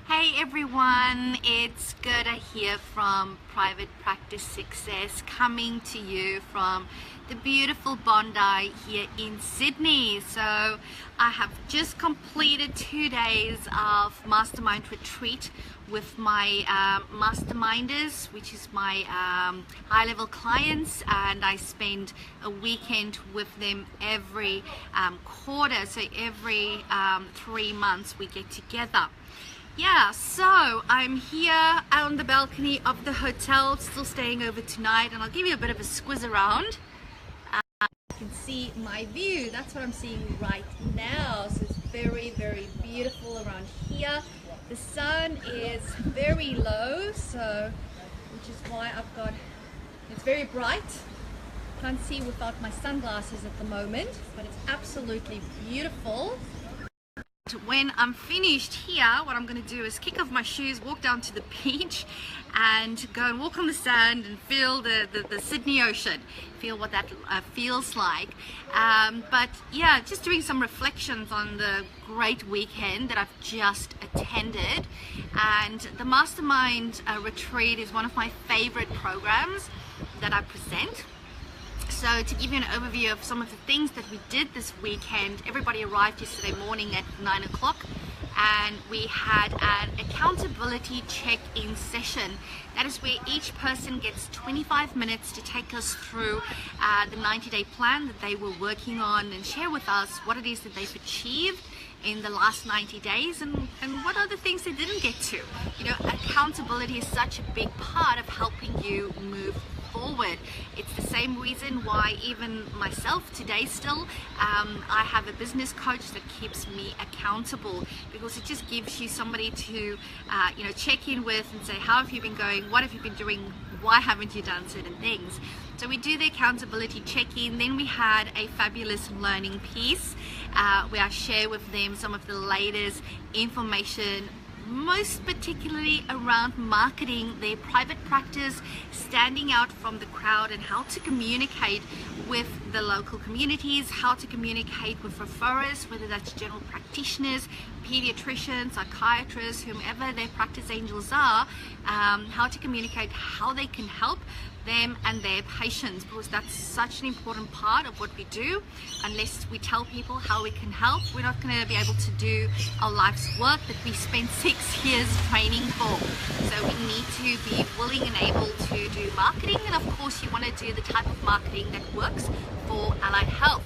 Hey everyone, it's Gerda here from Private Practice Success, coming to you from the beautiful Bondi here in Sydney. So I have just completed 2 days of Mastermind Retreat with my masterminders, which is my high-level clients, and I spend a weekend with them every quarter. So every 3 months we get together. Yeah, so I'm here out on the balcony of the hotel, still staying over tonight, and I'll give you a bit of a squiz around. You can see my view. That's what I'm seeing right now. So it's very, very beautiful around here. The sun is very low, which is why it's very bright. Can't see without my sunglasses at the moment, but it's absolutely beautiful. When I'm finished here, what I'm going to do is kick off my shoes, walk down to the beach and go and walk on the sand and feel the Sydney Ocean, feel what that feels like. But yeah, just doing some reflections on the great weekend that I've just attended. And the Mastermind Retreat is one of my favorite programs that I present. So to give you an overview of some of the things that we did this weekend, everybody arrived yesterday morning at 9 o'clock and we had an accountability check-in session. That is where each person gets 25 minutes to take us through the 90-day plan that they were working on and share with us what it is that they've achieved in the last 90 days and what are the things they didn't get to. You know, accountability is such a big part of helping you move forward. It's the same reason why even myself today still I have a business coach that keeps me accountable, because it just gives you somebody to check in with and say, how have you been going, what have you been doing, why haven't you done certain things. So we do the accountability check-in. Then we had a fabulous learning piece where I share with them some of the latest information, most particularly around marketing their private practice, standing out from the crowd, and how to communicate with the local communities, how to communicate with referrers, whether that's general practitioners, pediatricians, psychiatrists, whomever their practice angels are, how to communicate how they can help them and their patients, because that's such an important part of what we do. Unless we tell people how we can help, we're not going to be able to do our life's work that we spent 6 years training for. So we need to be willing and able to do marketing, and of course you want to do the type of marketing that works for allied health.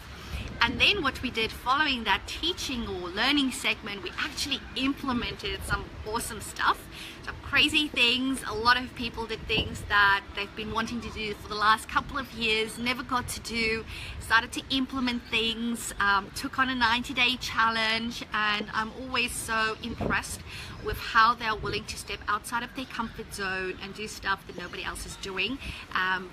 And then what we did following that teaching or learning segment, we actually implemented some awesome stuff, some crazy things. A lot of people did things that they've been wanting to do for the last couple of years, never got to do, started to implement things, took on a 90-day challenge, and I'm always so impressed with how they're willing to step outside of their comfort zone and do stuff that nobody else is doing.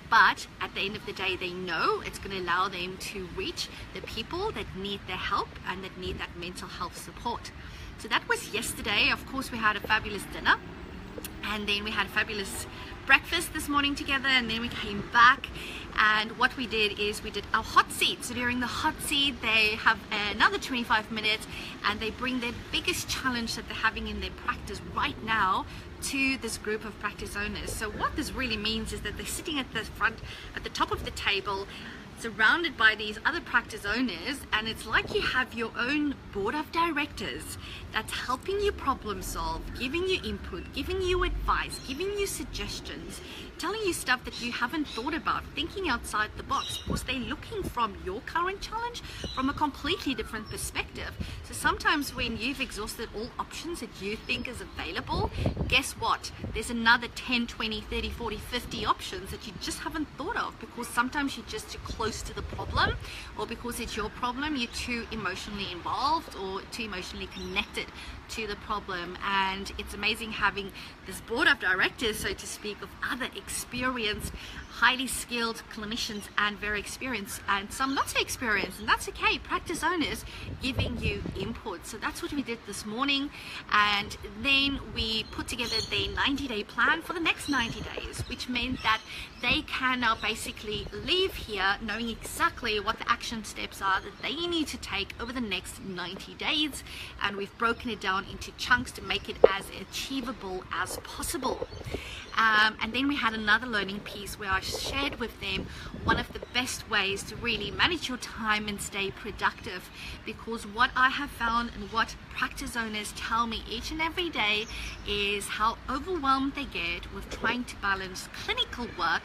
But at the end of the day, they know it's going to allow them to reach the people that need their help and that need that mental health support. So that was yesterday. Of course, we had a fabulous dinner, and then we had a fabulous breakfast this morning together, and then we came back, and what we did is we did our hot seat. So during the hot seat, they have another 25 minutes and they bring their biggest challenge that they're having in their practice right now to this group of practice owners. So what this really means is that they're sitting at the front, at the top of the table, surrounded by these other practice owners, and it's like you have your own board of directors that's helping you problem solve, giving you input, giving you advice, giving you suggestions, telling you stuff that you haven't thought about, thinking outside the box, because they're looking from your current challenge from a completely different perspective. So sometimes when you've exhausted all options that you think is available, guess what? There's another 10, 20, 30, 40, 50 options that you just haven't thought of, because sometimes you're just too close to the problem, or because it's your problem, you're too emotionally involved or too emotionally connected to the problem. And it's amazing having this board of directors, so to speak, of other experienced, highly skilled clinicians and very experienced, and some not so experienced, and that's okay, practice owners giving you input. So that's what we did this morning, and then we put together the 90-day plan for the next 90 days, which meant that they can now basically leave here knowing knowing exactly what the action steps are that they need to take over the next 90 days. And we've broken it down into chunks to make it as achievable as possible. And then we had another learning piece where I shared with them one of the best ways to really manage your time and stay productive, because what I have found and what practice owners tell me each and every day is how overwhelmed they get with trying to balance clinical work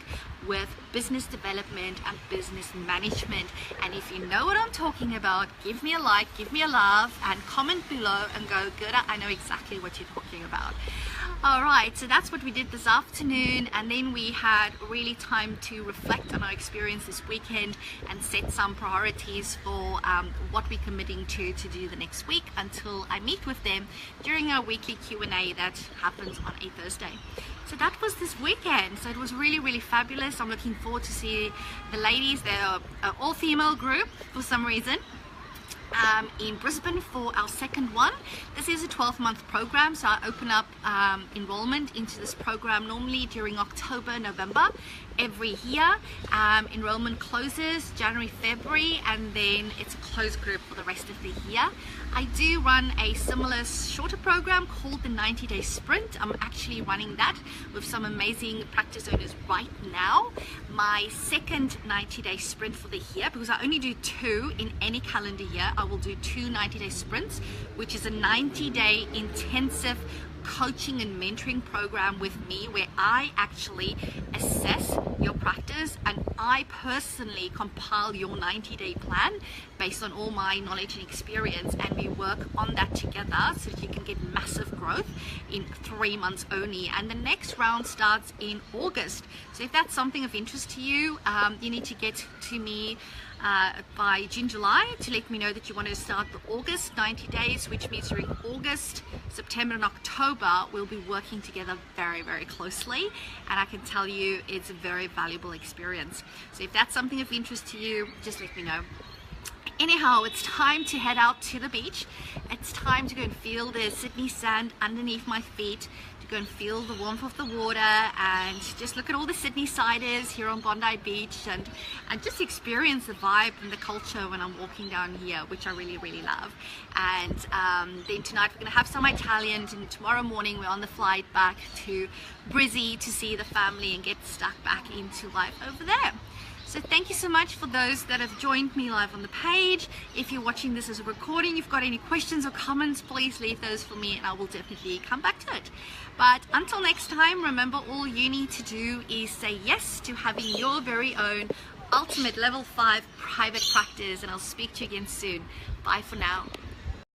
with business development and business management. And if you know what I'm talking about, give me a like, give me a love, and comment below and go, good, I know exactly what you're talking about. All right, so that's what we did this afternoon, and then we had really time to reflect on our experience this weekend and set some priorities for what we're committing to do the next week until I meet with them during our weekly Q&A that happens on a Thursday. So that was this weekend. So it was really, really fabulous. I'm looking forward to see the ladies. They're an all-female group for some reason. In Brisbane for our second one. This is a 12-month program, so I open up enrollment into this program normally during October, November every year. Enrollment closes January, February, and then it's a closed group for the rest of the year. I do run a similar shorter program called the 90-day sprint. I'm actually running that with some amazing practice owners right now. My second 90-day sprint for the year, because I only do 2 in any calendar year, I will do 2 90-day sprints, which is a 90-day intensive coaching and mentoring program with me, where I actually assess your practice and I personally compile your 90-day plan based on all my knowledge and experience, and we work on that together so that you can get massive growth in 3 months only. And the next round starts in August. So if that's something of interest to you, you need to get to me by June, July to let me know that you want to start the August 90 days, which means during August, September and October we'll be working together very, very closely, and I can tell you it's a very valuable experience. So if that's something of interest to you, just let me know. Anyhow, it's time to head out to the beach. It's time to go and feel the Sydney sand underneath my feet, to go and feel the warmth of the water, and just look at all the Sydney siders here on Bondi Beach, and just experience the vibe and the culture when I'm walking down here, which I really, really love. And then tonight we're going to have some Italian, and tomorrow morning we're on the flight back to Brizzy to see the family and get stuck back into life over there. So thank you so much for those that have joined me live on the page. If you're watching this as a recording, you've got any questions or comments, please leave those for me and I will definitely come back to it. But until next time, remember, all you need to do is say yes to having your very own ultimate level 5 private practice, and I'll speak to you again soon. Bye for now.